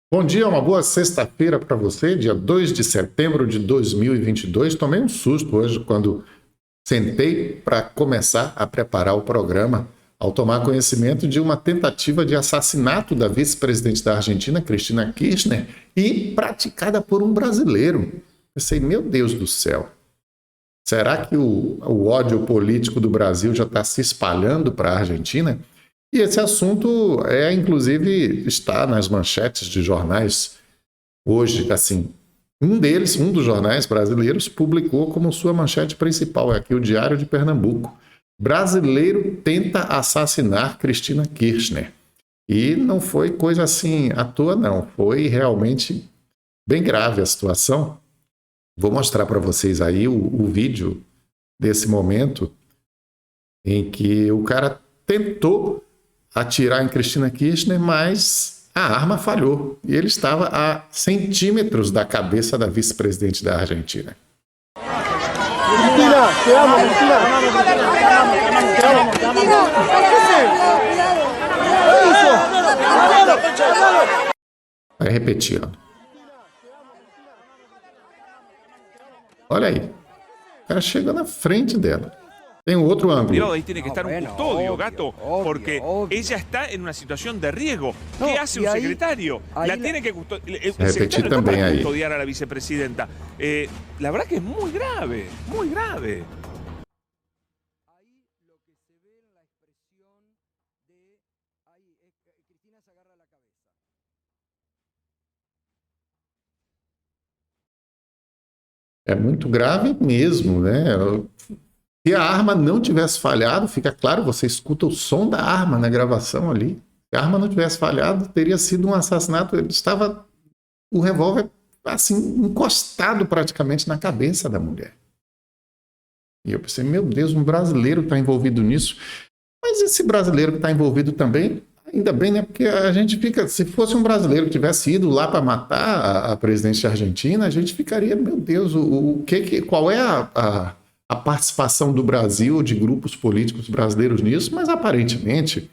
Bom dia, uma boa sexta-feira para você, dia 2 de setembro de 2022. Tomei um susto hoje quando sentei para começar a preparar o programa, ao tomar conhecimento de uma tentativa de assassinato da vice-presidente da Argentina, Cristina Kirchner, e praticada por um brasileiro. Pensei, meu Deus do céu, será que o ódio político do Brasil já está se espalhando para a Argentina? E esse assunto inclusive, está nas manchetes de jornais hoje, assim. Um dos jornais brasileiros, publicou como sua manchete principal, é aqui o Diário de Pernambuco. Brasileiro tenta assassinar Cristina Kirchner. E não foi coisa assim à toa, não. Foi realmente bem grave a situação. Vou mostrar para vocês aí o vídeo desse momento em que o cara tentou atirar em Cristina Kirchner, mas a arma falhou e ele estava a centímetros da cabeça da vice-presidente da Argentina. Cristina, te amo, Cristina. Te amo, te amo. ¿Qué hizo? Vai repetir, ó. Olha aí. O cara chega na frente dela. Tem un otro ángulo. Pero ahí tiene que estar un custodio, obvio, gato, obvio, porque obvio. ella está en una situación de riesgo. No, ¿Qué hace y un ahí- secretario? ahí La la- tiene que custodiar. Repetí también ahí. Custodiar a la vicepresidenta. La verdad que es muy grave, muy grave. Ahí lo que se ve en la expresión de... Ahí, Cristina se agarra la cabeza. É muito grave mesmo, né? Se a arma não tivesse falhado, fica claro, você escuta o som da arma na gravação ali. Se a arma não tivesse falhado, teria sido um assassinato. Ele estava, o revólver, assim, encostado praticamente na cabeça da mulher. E eu pensei, meu Deus, um brasileiro está envolvido nisso. Mas esse brasileiro que está envolvido também, ainda bem, né? Porque a gente fica, se fosse um brasileiro que tivesse ido lá para matar a presidente da Argentina, a gente ficaria, meu Deus, qual é a participação do Brasil, de grupos políticos brasileiros nisso? Mas aparentemente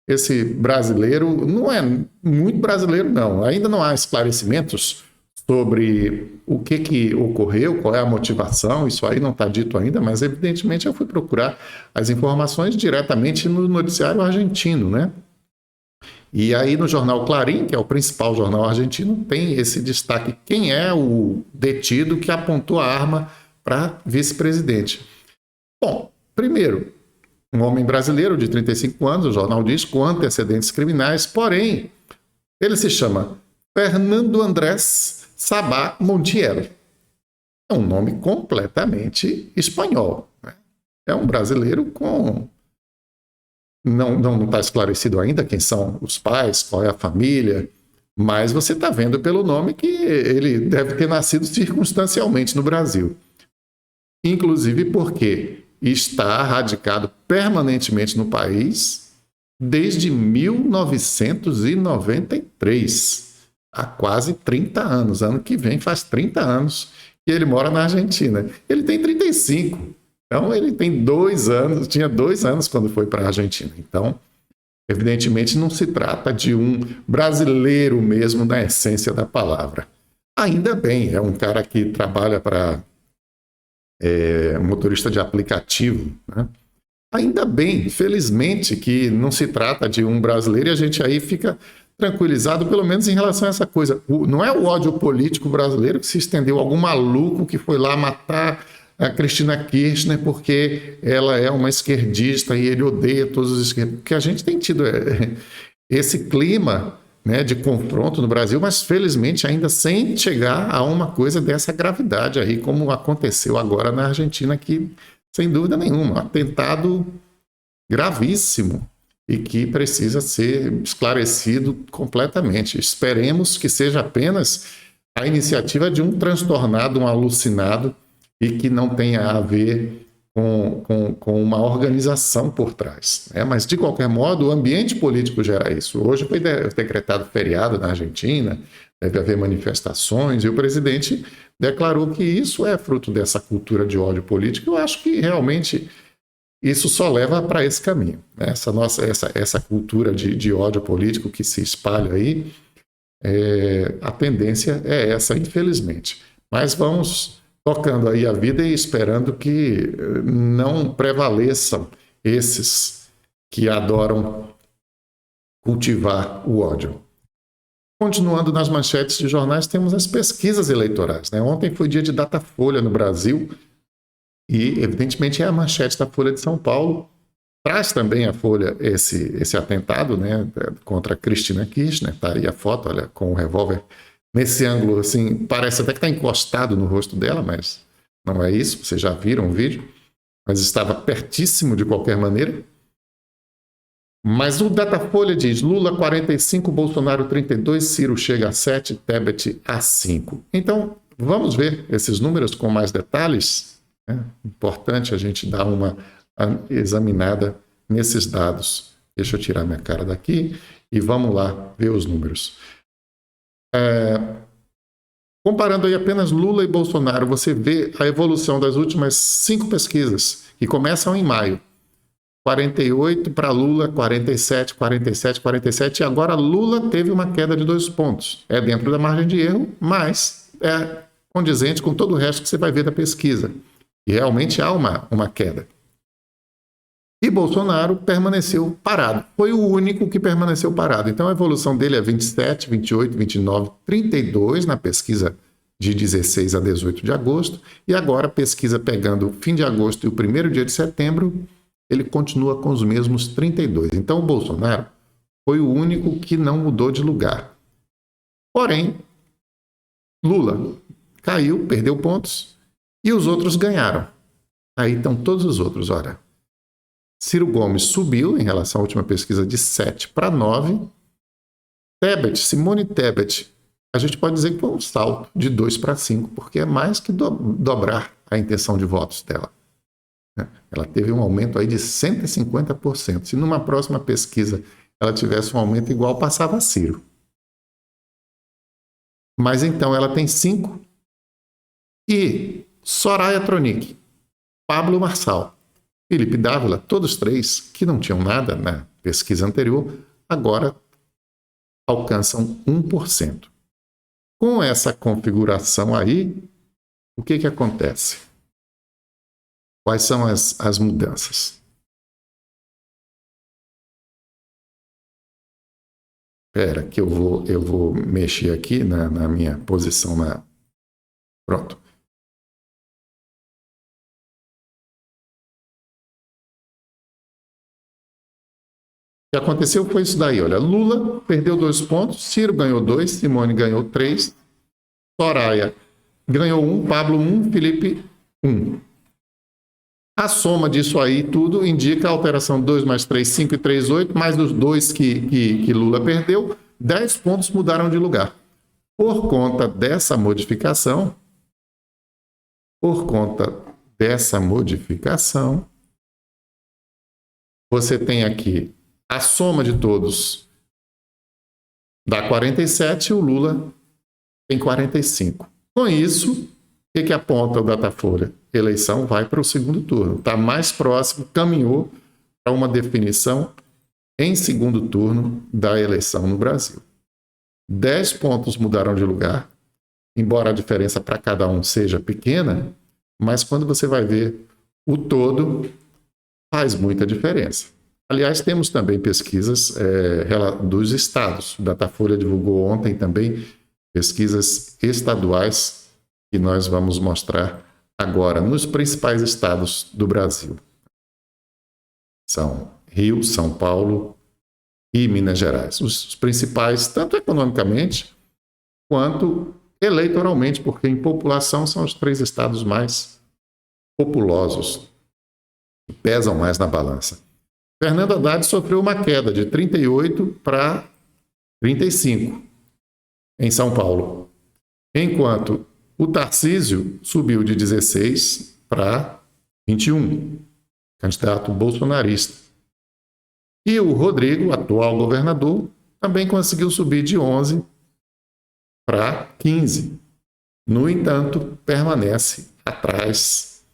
esse brasileiro não é muito brasileiro, não. Ainda não há esclarecimentos sobre o que ocorreu, qual é a motivação, isso aí não está dito ainda, mas evidentemente eu fui procurar as informações diretamente no noticiário argentino, né? E aí no jornal Clarín, que é o principal jornal argentino, tem esse destaque, quem é o detido que apontou a arma para vice-presidente. Bom, primeiro, um homem brasileiro de 35 anos, o jornal diz, com antecedentes criminais, porém, ele se chama Fernando Andrés Sabá Montiel. É um nome completamente espanhol, né? É um brasileiro com... Não está esclarecido ainda quem são os pais, qual é a família, mas você está vendo pelo nome que ele deve ter nascido circunstancialmente no Brasil. Inclusive porque está radicado permanentemente no país desde 1993, há quase 30 anos. Ano que vem faz 30 anos que ele mora na Argentina. Ele tem 35. Então, ele tem 2 anos, tinha 2 anos quando foi para a Argentina. Então, evidentemente, não se trata de um brasileiro mesmo na essência da palavra. Ainda bem, é um cara que trabalha para motorista de aplicativo, né? Ainda bem, felizmente, que não se trata de um brasileiro e a gente aí fica tranquilizado, pelo menos em relação a essa coisa. Não é o ódio político brasileiro que se estendeu, algum maluco que foi lá matar a Cristina Kirchner porque ela é uma esquerdista e ele odeia todos os esquerdistas. Porque a gente tem tido esse clima, né, de confronto no Brasil, mas felizmente ainda sem chegar a uma coisa dessa gravidade aí, como aconteceu agora na Argentina, que sem dúvida nenhuma, um atentado gravíssimo e que precisa ser esclarecido completamente. Esperemos que seja apenas a iniciativa de um transtornado, um alucinado, e que não tenha a ver com uma organização por trás, né? Mas, de qualquer modo, o ambiente político gera isso. Hoje foi decretado feriado na Argentina, deve haver manifestações, e o presidente declarou que isso é fruto dessa cultura de ódio político. Eu acho que, realmente, isso só leva para esse caminho, né? Essa cultura de ódio político que se espalha aí, A tendência é essa, infelizmente. Mas vamos tocando aí a vida e esperando que não prevaleçam esses que adoram cultivar o ódio. Continuando nas manchetes de jornais, temos as pesquisas eleitorais, né? Ontem foi dia de Datafolha no Brasil e, evidentemente, é a manchete da Folha de São Paulo. Traz também a Folha esse atentado, né, contra Cristina Kirchner. Está aí a foto, olha, com o revólver nesse ângulo, assim, parece até que está encostado no rosto dela, mas não é isso. Vocês já viram o vídeo, mas estava pertíssimo de qualquer maneira. Mas o Datafolha diz: Lula 45, Bolsonaro 32, Ciro chega a 7, Tebet a 5. Então, vamos ver esses números com mais detalhes. É importante a gente dar uma examinada nesses dados. Deixa eu tirar minha cara daqui e vamos lá ver os números. Comparando aí apenas Lula e Bolsonaro, você vê a evolução das últimas 5 pesquisas, que começam em maio. 48 para Lula, 47, 47, 47, e agora Lula teve uma queda de 2 pontos. É dentro da margem de erro, mas é condizente com todo o resto que você vai ver da pesquisa. E realmente há uma queda. E Bolsonaro permaneceu parado. Foi o único que permaneceu parado. Então a evolução dele é 27, 28, 29, 32 na pesquisa de 16 a 18 de agosto. E agora a pesquisa pegando o fim de agosto e o primeiro dia de setembro, ele continua com os mesmos 32. Então o Bolsonaro foi o único que não mudou de lugar. Porém, Lula caiu, perdeu pontos, e os outros ganharam. Aí estão todos os outros, olha. Ciro Gomes subiu em relação à última pesquisa de 7 para 9. Tebet, Simone Tebet, a gente pode dizer que foi um salto de 2 para 5, porque é mais que dobrar a intenção de votos dela. Ela teve um aumento aí de 150%. Se numa próxima pesquisa ela tivesse um aumento igual, passava a Ciro. Mas então ela tem 5. E Soraya Tronic, Pablo Marçal, Felipe Dávila, todos 3 que não tinham nada na pesquisa anterior, agora alcançam 1%. Com essa configuração aí, o que acontece? Quais são as mudanças? Espera que eu vou mexer aqui na minha posição. Pronto. O que aconteceu foi isso daí. Olha, Lula perdeu 2 pontos, Ciro ganhou 2, Simone ganhou 3, Soraya ganhou 1, Pablo 1, Felipe 1. A soma disso aí tudo indica a alteração 2 mais 3, 5 e 3, 8, mais os 2 que Lula perdeu, 10 pontos mudaram de lugar. Por conta dessa modificação, você tem aqui a soma de todos dá 47 e o Lula tem 45. Com isso, o que aponta o Datafolha? A eleição vai para o segundo turno. Está mais próximo, caminhou para uma definição em segundo turno da eleição no Brasil. 10 pontos mudaram de lugar, embora a diferença para cada um seja pequena, mas quando você vai ver o todo, faz muita diferença. Aliás, temos também pesquisas dos estados. O Datafolha divulgou ontem também pesquisas estaduais que nós vamos mostrar agora nos principais estados do Brasil. São Rio, São Paulo e Minas Gerais. Os principais, tanto economicamente quanto eleitoralmente, porque em população são os 3 estados mais populosos, que pesam mais na balança. Fernando Haddad sofreu uma queda de 38 para 35 em São Paulo, enquanto o Tarcísio subiu de 16 para 21, candidato bolsonarista. E o Rodrigo, atual governador, também conseguiu subir de 11 para 15. No entanto, permanece atrás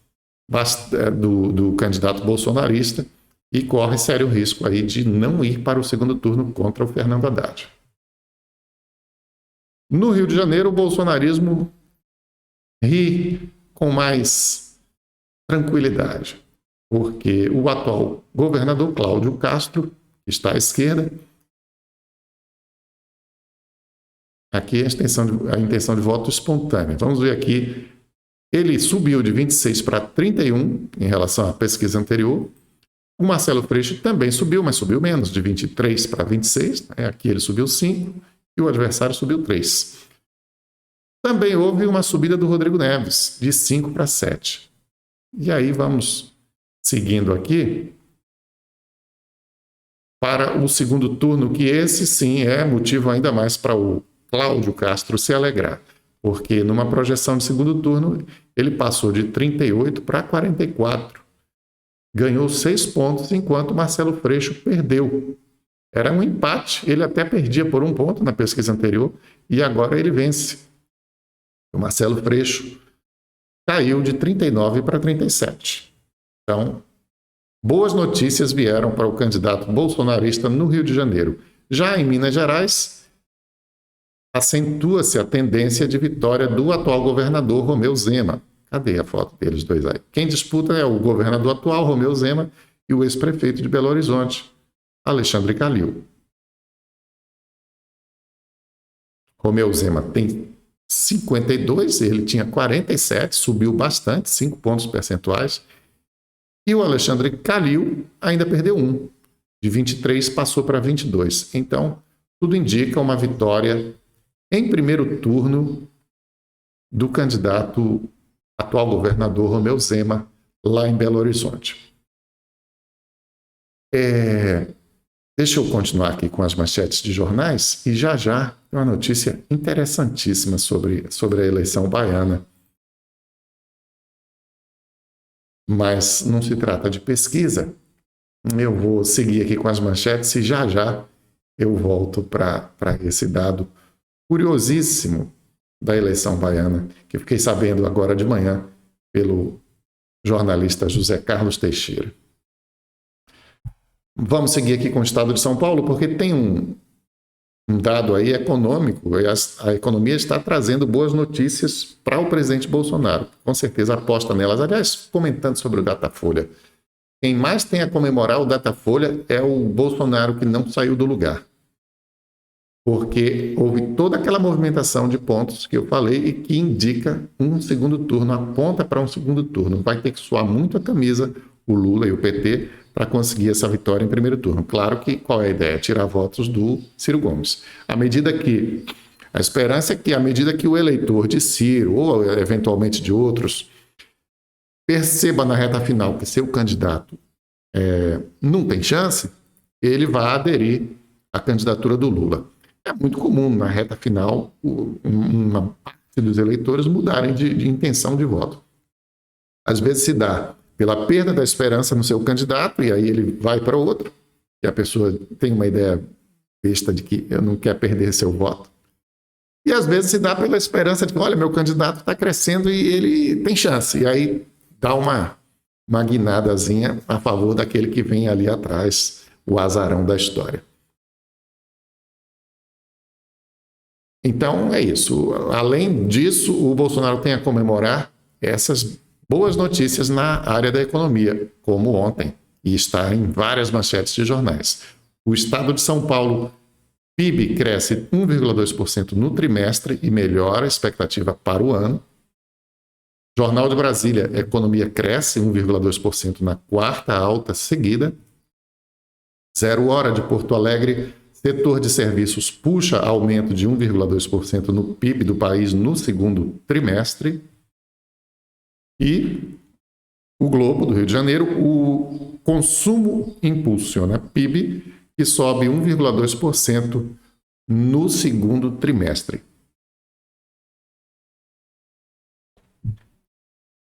do candidato bolsonarista e corre sério risco aí de não ir para o segundo turno contra o Fernando Haddad. No Rio de Janeiro, o bolsonarismo ri com mais tranquilidade, porque o atual governador Cláudio Castro, que está à esquerda, aqui a intenção de voto espontânea. Vamos ver aqui. Ele subiu de 26 para 31 em relação à pesquisa anterior. O Marcelo Freixo também subiu, mas subiu menos, de 23 para 26. Aqui ele subiu 5 e o adversário subiu 3. Também houve uma subida do Rodrigo Neves, de 5 para 7. E aí vamos seguindo aqui para o segundo turno, que esse sim é motivo ainda mais para o Cláudio Castro se alegrar, porque numa projeção de segundo turno ele passou de 38 para 44. Ganhou 6 pontos, enquanto Marcelo Freixo perdeu. Era um empate, ele até perdia por 1 ponto na pesquisa anterior, e agora ele vence. O Marcelo Freixo caiu de 39 para 37. Então, boas notícias vieram para o candidato bolsonarista no Rio de Janeiro. Já em Minas Gerais, acentua-se a tendência de vitória do atual governador Romeu Zema. Cadê a foto deles dois aí? Quem disputa é o governador atual, Romeu Zema, e o ex-prefeito de Belo Horizonte, Alexandre Calil. Romeu Zema tem 52, ele tinha 47, subiu bastante, 5 pontos percentuais. E o Alexandre Calil ainda perdeu 1, de 23 passou para 22. Então, tudo indica uma vitória em primeiro turno do candidato atual governador Romeu Zema, lá em Belo Horizonte. Deixa eu continuar aqui com as manchetes de jornais e já tem uma notícia interessantíssima sobre a eleição baiana. Mas não se trata de pesquisa. Eu vou seguir aqui com as manchetes e já eu volto para esse dado curiosíssimo da eleição baiana, que eu fiquei sabendo agora de manhã pelo jornalista José Carlos Teixeira. Vamos seguir aqui com o estado de São Paulo, porque tem um dado aí econômico, a economia está trazendo boas notícias para o presidente Bolsonaro. Com certeza aposta nelas. Aliás, comentando sobre o Datafolha, quem mais tem a comemorar o Datafolha é o Bolsonaro, que não saiu do lugar. Porque houve toda aquela movimentação de pontos que eu falei e que indica um segundo turno, aponta para um segundo turno. Vai ter que suar muito a camisa o Lula e o PT para conseguir essa vitória em primeiro turno. Claro que qual é a ideia? Tirar votos do Ciro Gomes. A esperança é que, à medida que o eleitor de Ciro, ou eventualmente de outros, perceba na reta final que seu candidato não tem chance, ele vai aderir à candidatura do Lula. É muito comum, na reta final, uma parte dos eleitores mudarem de intenção de voto. Às vezes se dá pela perda da esperança no seu candidato, e aí ele vai para outro, e a pessoa tem uma ideia besta de que eu não quero perder seu voto. E às vezes se dá pela esperança de que, olha, meu candidato está crescendo e ele tem chance. E aí dá uma guinadazinha a favor daquele que vem ali atrás, o azarão da história. Então é isso. Além disso, o Bolsonaro tem a comemorar essas boas notícias na área da economia, como ontem, e está em várias manchetes de jornais. O estado de São Paulo, PIB cresce 1,2% no trimestre e melhora a expectativa para o ano. Jornal de Brasília, economia cresce 1,2% na quarta alta seguida. 0 Hora de Porto Alegre, setor de serviços puxa aumento de 1,2% no PIB do país no segundo trimestre. E o Globo, do Rio de Janeiro, o consumo impulsiona PIB, que sobe 1,2% no segundo trimestre.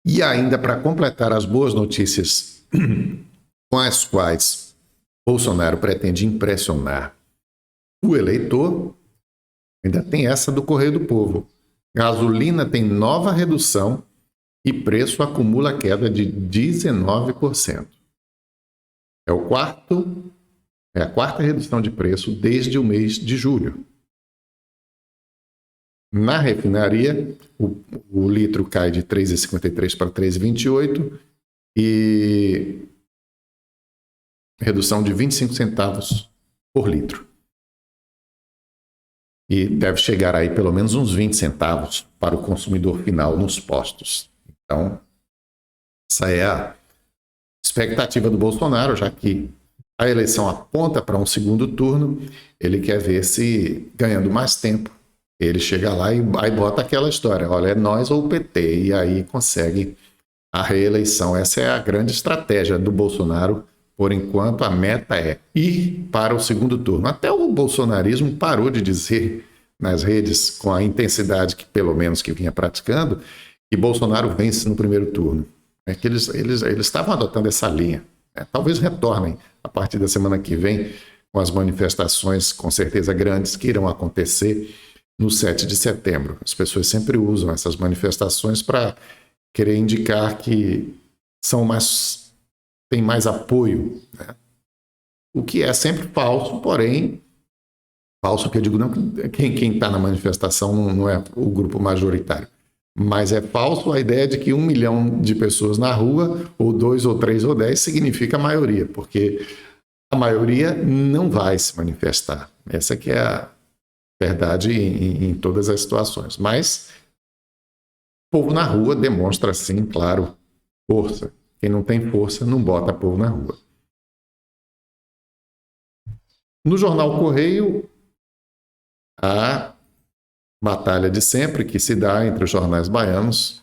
E ainda para completar as boas notícias com as quais Bolsonaro pretende impressionar o eleitor, ainda tem essa do Correio do Povo. Gasolina tem nova redução e preço acumula queda de 19%. É a quarta redução de preço desde o mês de julho. Na refinaria, o litro cai de 3,53 para 3,28 e redução de 25 centavos por litro. E deve chegar aí pelo menos uns 20 centavos para o consumidor final nos postos. Então, essa é a expectativa do Bolsonaro, já que a eleição aponta para um segundo turno, ele quer ver se, ganhando mais tempo, ele chega lá e aí bota aquela história, olha, é nós ou o PT, e aí consegue a reeleição. Essa é a grande estratégia do Bolsonaro. Por enquanto, a meta é ir para o segundo turno. Até o bolsonarismo parou de dizer nas redes, com a intensidade que, pelo menos, que vinha praticando, que Bolsonaro vence no primeiro turno. É que eles estavam adotando essa linha. Talvez retornem a partir da semana que vem com as manifestações, com certeza grandes, que irão acontecer no 7 de setembro. As pessoas sempre usam essas manifestações para querer indicar que tem mais apoio, né? O que é sempre falso, porém, falso que eu digo, não, quem está na manifestação não é o grupo majoritário, mas é falso a ideia de que 1 milhão de pessoas na rua, ou 2, ou 3, ou 10, significa a maioria, porque a maioria não vai se manifestar. Essa que é a verdade em todas as situações. Mas o povo na rua demonstra, sim, claro, força. Quem não tem força não bota povo na rua. No jornal Correio, a batalha de sempre que se dá entre os jornais baianos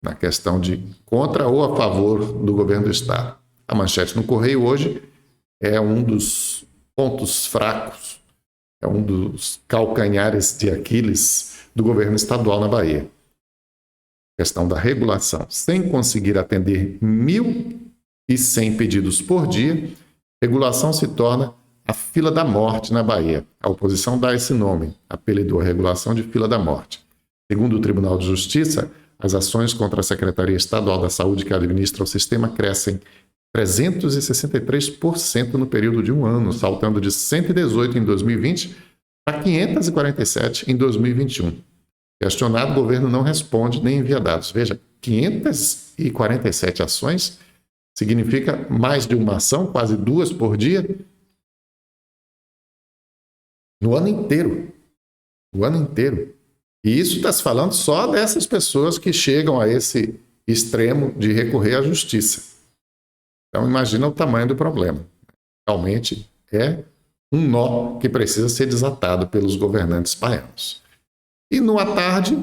na questão de contra ou a favor do governo do Estado. A manchete no Correio hoje é um dos pontos fracos, é um dos calcanhares de Aquiles do governo estadual na Bahia. Questão da regulação. Sem conseguir atender 1.100 pedidos por dia, regulação se torna a fila da morte na Bahia. A oposição dá esse nome, apelidou a regulação de fila da morte. Segundo o Tribunal de Justiça, as ações contra a Secretaria Estadual da Saúde que administra o sistema crescem 363% no período de um ano, saltando de 118 em 2020 para 547 em 2021. Questionado, o governo não responde nem envia dados. Veja, 547 ações significa mais de uma ação, quase 2 por dia, no ano inteiro. O ano inteiro. E isso está se falando só dessas pessoas que chegam a esse extremo de recorrer à justiça. Então, imagina o tamanho do problema. Realmente é um nó que precisa ser desatado pelos governantes baianos. E no À Tarde,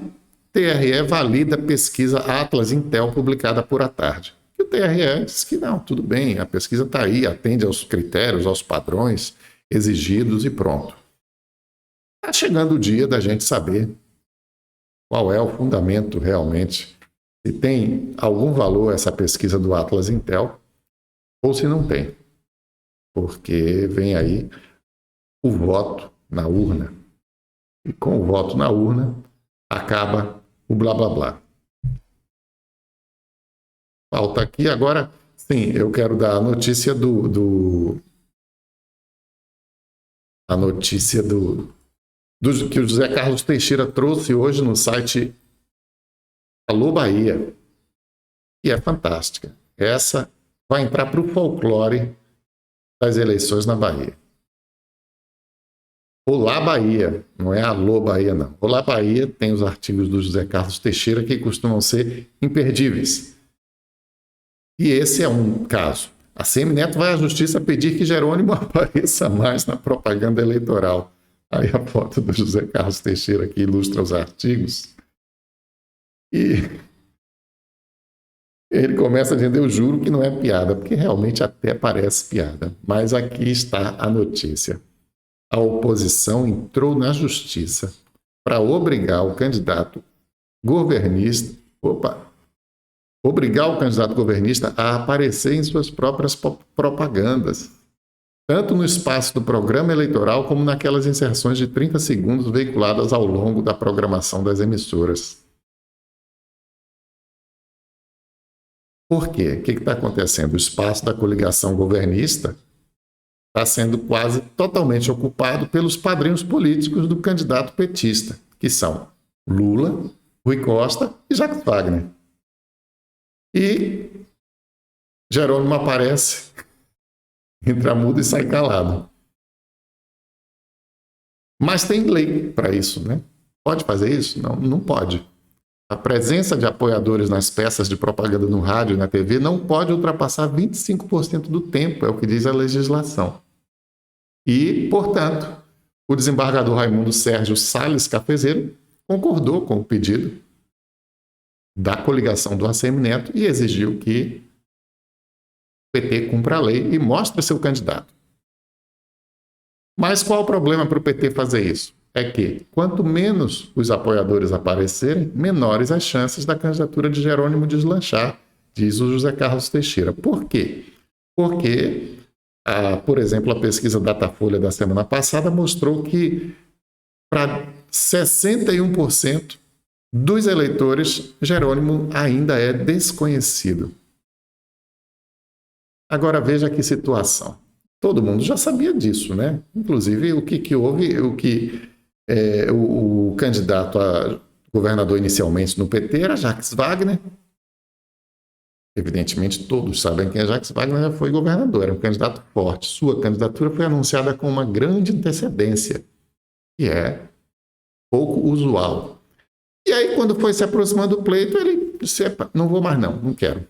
TRE valida a pesquisa Atlas Intel publicada por À Tarde. E o TRE diz que não, tudo bem, a pesquisa está aí, atende aos critérios, aos padrões exigidos e pronto. Está chegando o dia da gente saber qual é o fundamento realmente, se tem algum valor essa pesquisa do Atlas Intel ou se não tem. Porque vem aí o voto na urna. E com o voto na urna, acaba o blá blá blá. Falta aqui agora, sim, eu quero dar a notícia a notícia que o José Carlos Teixeira trouxe hoje no site Alô Bahia, que é fantástica. Essa vai entrar para o folclore das eleições na Bahia. Olá Bahia, não é Alô Bahia não. Olá Bahia tem os artigos do José Carlos Teixeira que costumam ser imperdíveis. E esse é um caso. A Semineto vai à justiça pedir que Jerônimo apareça mais na propaganda eleitoral. Aí a foto do José Carlos Teixeira que ilustra os artigos. E ele começa dizendo, eu juro que não é piada, porque realmente até parece piada. Mas aqui está a notícia. A oposição entrou na justiça para obrigar o candidato governista a aparecer em suas próprias propagandas, tanto no espaço do programa eleitoral como naquelas inserções de 30 segundos veiculadas ao longo da programação das emissoras. Por quê? O que está acontecendo? O espaço da coligação governista está sendo quase totalmente ocupado pelos padrinhos políticos do candidato petista. que são Lula, Rui Costa e Jacques Wagner. E Jerônimo aparece, entra mudo e sai calado. Mas tem lei para isso, né? Pode fazer isso? Não, não pode. A presença de apoiadores nas peças de propaganda no rádio e na TV não pode ultrapassar 25% do tempo, é o que diz a legislação. E, portanto, o desembargador Raimundo Sérgio Salles Cafezeiro concordou com o pedido da coligação do ACM Neto e exigiu que o PT cumpra a lei e mostre seu candidato. Mas qual o problema para o PT fazer isso? É que, quanto menos os apoiadores aparecerem, menores as chances da candidatura de Jerônimo deslanchar, diz o José Carlos Teixeira. Por quê? Porque, por exemplo, a pesquisa Datafolha da semana passada mostrou que, para 61% dos eleitores, Jerônimo ainda é desconhecido. Agora veja que situação. Todo mundo já sabia disso, né? Inclusive, o que houve, o candidato a governador inicialmente no PT era Jacques Wagner. Evidentemente, todos sabem quem é Jacques Wagner, já foi governador, era um candidato forte. Sua candidatura foi anunciada com uma grande antecedência, que é pouco usual. E aí, quando foi se aproximando do pleito, ele disse, não vou mais não quero.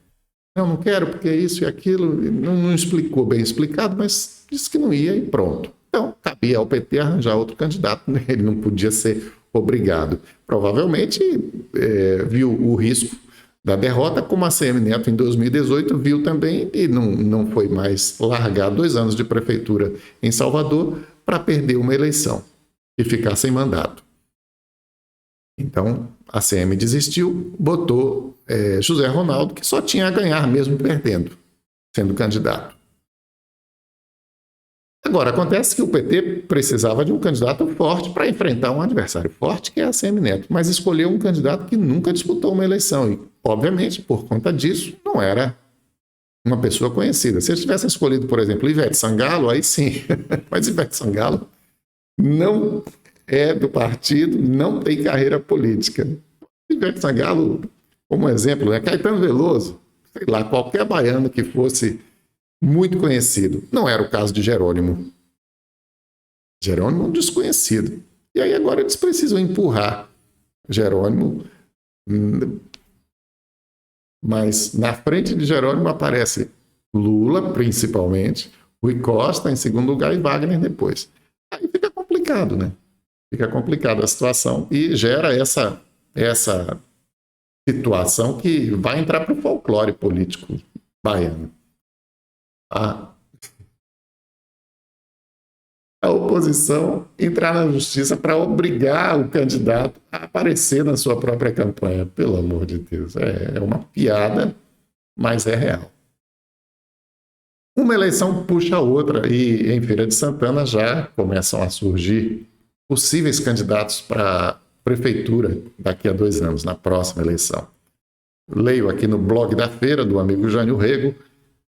Não quero porque isso e aquilo, não explicou bem explicado, mas disse que não ia e pronto. Então, cabia ao PT arranjar outro candidato, né? Ele não podia ser obrigado. Provavelmente viu o risco da derrota, como a ACM Neto em 2018 viu também, e não foi mais largar 2 anos de prefeitura em Salvador para perder uma eleição e ficar sem mandato. Então, a ACM desistiu, botou José Ronaldo, que só tinha a ganhar mesmo perdendo, sendo candidato. Agora, acontece que o PT precisava de um candidato forte para enfrentar um adversário forte, que é a ACM Neto, mas escolheu um candidato que nunca disputou uma eleição e, obviamente, por conta disso, não era uma pessoa conhecida. Se eles tivessem escolhido, por exemplo, Ivete Sangalo, aí sim, mas Ivete Sangalo não é do partido, não tem carreira política. Ivete Sangalo, como exemplo, né? Caetano Veloso, sei lá, qualquer baiano que fosse muito conhecido. Não era o caso de Jerônimo. Jerônimo é um desconhecido. E aí agora eles precisam empurrar Jerônimo, mas na frente de Jerônimo aparece Lula, principalmente, Rui Costa em segundo lugar e Wagner depois. Aí fica complicado, né? Fica complicada a situação e gera essa situação que vai entrar para o folclore político baiano. A oposição entrar na justiça para obrigar o candidato a aparecer na sua própria campanha. Pelo amor de Deus, é uma piada, mas é real. Uma eleição puxa a outra e em Feira de Santana já começam a surgir possíveis candidatos para a prefeitura daqui a 2 anos, na próxima eleição. Leio aqui no blog da Feira, do amigo Jânio Rego,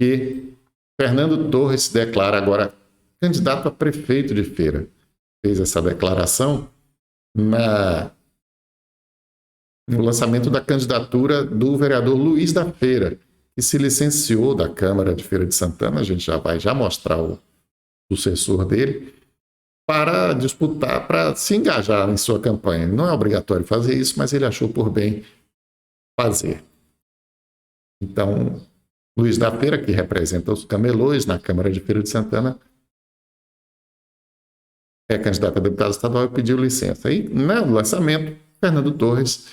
que Fernando Torres se declara agora candidato a prefeito de Feira. Fez essa declaração no lançamento da candidatura do vereador Luiz da Feira, que se licenciou da Câmara de Feira de Santana, a gente já vai mostrar o sucessor dele, para disputar, para se engajar em sua campanha. Não é obrigatório fazer isso, mas ele achou por bem fazer. Então, Luiz da Feira, que representa os camelôs na Câmara de Feira de Santana, é candidato a deputado estadual e pediu licença. E, no lançamento, Fernando Torres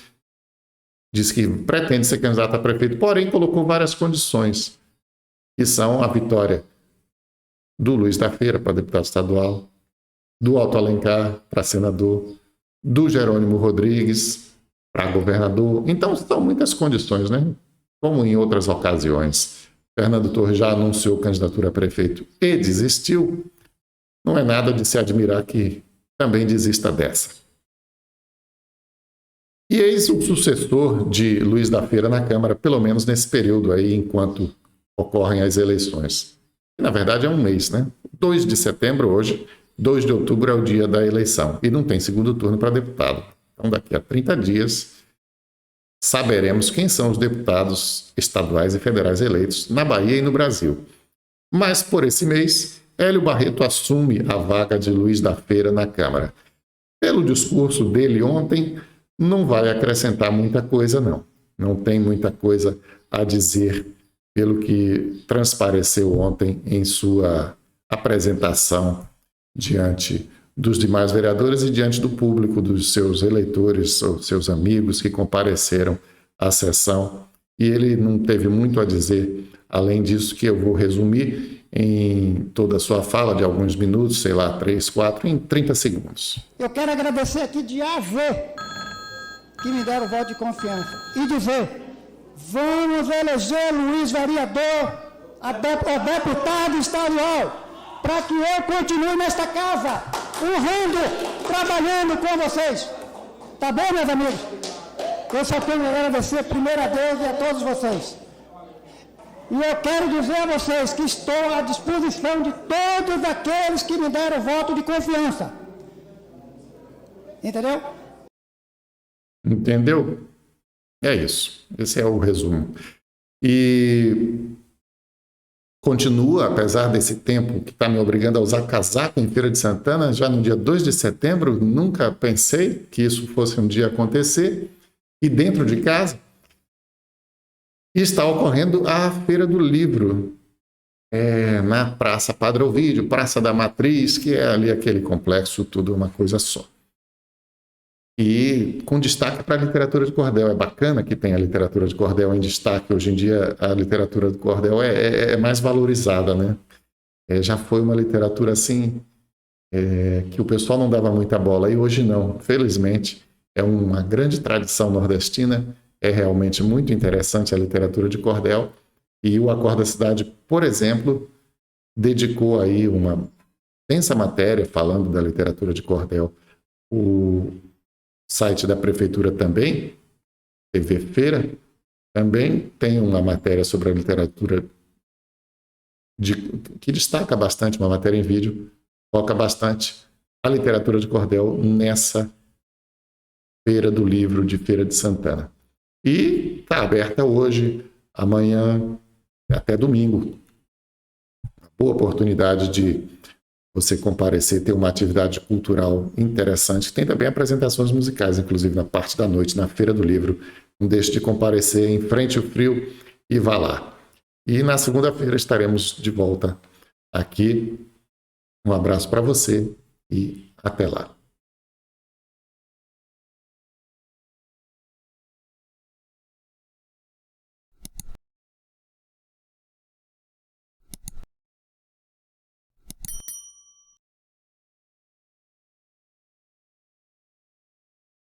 disse que pretende ser candidato a prefeito, porém colocou várias condições, que são a vitória do Luiz da Feira para deputado estadual, do Alto Alencar para senador, do Jerônimo Rodrigues para governador. Então, são muitas condições, né? Como em outras ocasiões. Fernando Torres já anunciou candidatura a prefeito e desistiu. Não é nada de se admirar que também desista dessa. E eis o sucessor de Luiz da Feira na Câmara, pelo menos nesse período aí, enquanto ocorrem as eleições. E, na verdade, é um mês, né? 2 de setembro hoje, 2 de outubro é o dia da eleição. E não tem segundo turno para deputado. Então, daqui a 30 dias, saberemos quem são os deputados estaduais e federais eleitos na Bahia e no Brasil. Mas, por esse mês, Hélio Barreto assume a vaga de Luiz da Feira na Câmara. Pelo discurso dele ontem, não vai acrescentar muita coisa, não. Não tem muita coisa a dizer pelo que transpareceu ontem em sua apresentação diante dos demais vereadores e diante do público, dos seus eleitores ou seus amigos que compareceram à sessão. E ele não teve muito a dizer, além disso, que eu vou resumir em toda a sua fala de alguns minutos, sei lá, 3, 4, em 30 segundos. Eu quero agradecer aqui de A a Z que me deram o voto de confiança e dizer: vamos eleger Luiz vereador a deputado estadual, para que eu continue nesta casa, honrando, trabalhando com vocês. Tá bom, meus amigos? Eu só tenho que agradecer primeiro a Deus e a todos vocês. E eu quero dizer a vocês que estou à disposição de todos aqueles que me deram o voto de confiança. Entendeu? Entendeu? É isso. Esse é o resumo. E continua, apesar desse tempo que está me obrigando a usar casaco em Feira de Santana, já no dia 2 de setembro, nunca pensei que isso fosse um dia acontecer. E dentro de casa está ocorrendo a Feira do Livro, na Praça Padre Ovídio, Praça da Matriz, que é ali aquele complexo, tudo uma coisa só. E com destaque para a literatura de cordel. É bacana que tem a literatura de cordel em destaque. Hoje em dia a literatura de cordel é mais valorizada, né? Já foi uma literatura assim, que o pessoal não dava muita bola, e hoje não. Felizmente, é uma grande tradição nordestina. É realmente muito interessante a literatura de cordel. E o Acorda Cidade, por exemplo, dedicou aí uma extensa matéria falando da literatura de cordel. O site da prefeitura também, TV Feira, também tem uma matéria sobre a literatura que destaca bastante, uma matéria em vídeo, foca bastante a literatura de cordel nessa Feira do Livro de Feira de Santana. E está aberta hoje, amanhã, até domingo. Uma boa oportunidade de você comparecer, ter uma atividade cultural interessante. Tem também apresentações musicais, inclusive na parte da noite, na Feira do Livro. Não deixe de comparecer, enfrente o frio e vá lá. E na segunda-feira estaremos de volta aqui. Um abraço para você e até lá.